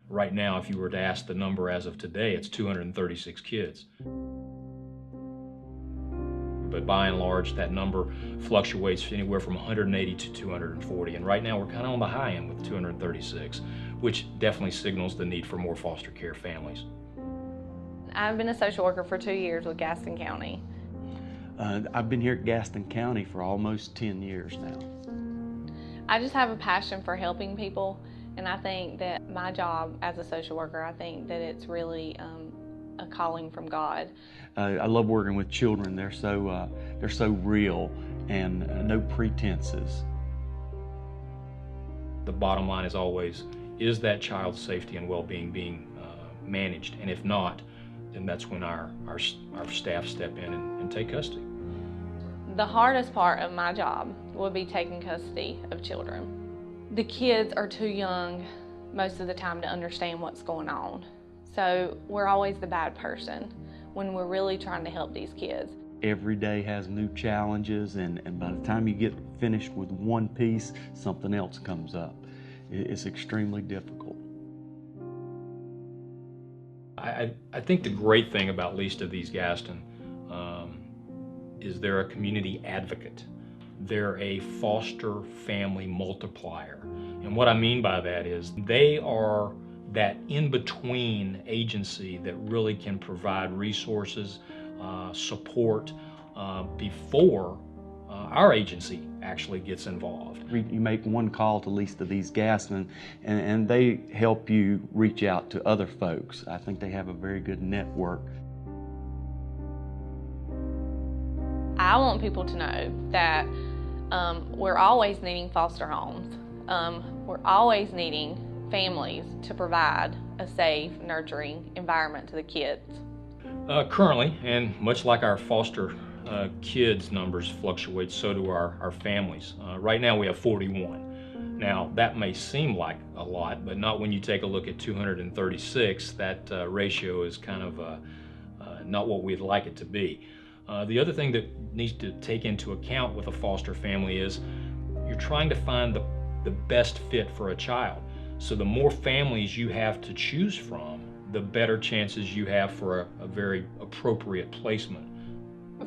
Right now, if you were to ask the number as of today, it's 236 kids. But by and large, that number fluctuates anywhere from 180 to 240. And right now, we're kind of on the high end with 236, which definitely signals the need for more foster care families. I've been a social worker for 2 years with Gaston County. I've been here at Gaston County for almost 10 years now. I just have a passion for helping people, and I think that my job as a social worker, I think that it's really a calling from God. I love working with children. They're so real and no pretenses. The bottom line is always, is that child's safety and well-being being managed? And if not, then that's when our staff step in and take custody. The hardest part of my job would be taking custody of children. The kids are too young most of the time to understand what's going on. So we're always the bad person when we're really trying to help these kids. Every day has new challenges, and by the time you get finished with one piece, something else comes up. It's extremely difficult. I think the great thing about Least of These Gaston is they're a community advocate. They're a foster family multiplier. And what I mean by that is they are that in-between agency that really can provide resources, support before our agency actually gets involved. You make one call to Least of These Gaston, and they help you reach out to other folks. I think they have a very good network. I want people to know that we're always needing foster homes. We're always needing families to provide a safe, nurturing environment to the kids. Currently, and much like our foster kids numbers fluctuate, so do our families. Right now we have 41. Now that may seem like a lot, but not when you take a look at 236. That ratio is kind of not what we'd like it to be. The other thing that needs to take into account with a foster family is you're trying to find the best fit for a child. So the more families you have to choose from, the better chances you have for a very appropriate placement.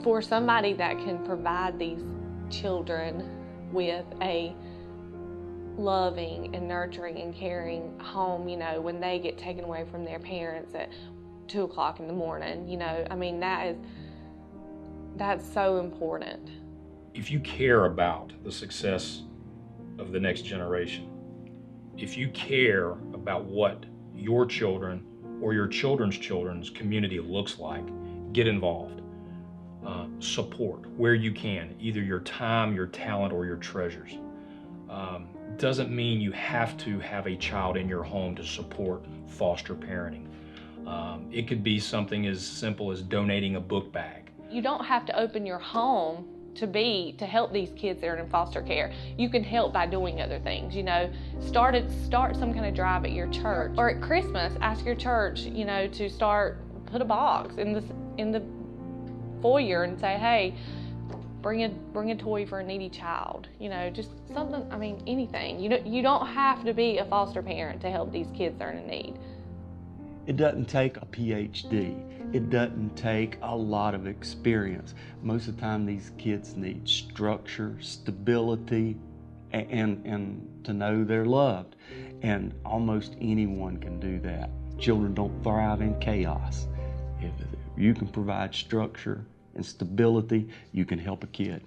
For somebody that can provide these children with a loving and nurturing and caring home, you know, when they get taken away from their parents at 2 o'clock in the morning, you know, I mean, that's so important. If you care about the success of the next generation, if you care about what your children or your children's community looks like, get involved. Support where you can, either your time, your talent, or your treasures. Doesn't mean you have to have a child in your home to support foster parenting. It could be something as simple as donating a book bag. You don't have to open your home to help these kids that are in foster care. You can help by doing other things, you know. Start some kind of drive at your church, or at Christmas, ask your church, you know, to put a box in the foyer and say, hey, bring a toy for a needy child, you know, just something. I mean, anything. You don't have to be a foster parent to help these kids that are in need. It doesn't take a PhD. It doesn't take a lot of experience. Most of the time these kids need structure, stability, and to know they're loved. And almost anyone can do that. Children don't thrive in chaos. If you can provide structure and stability, you can help a kid.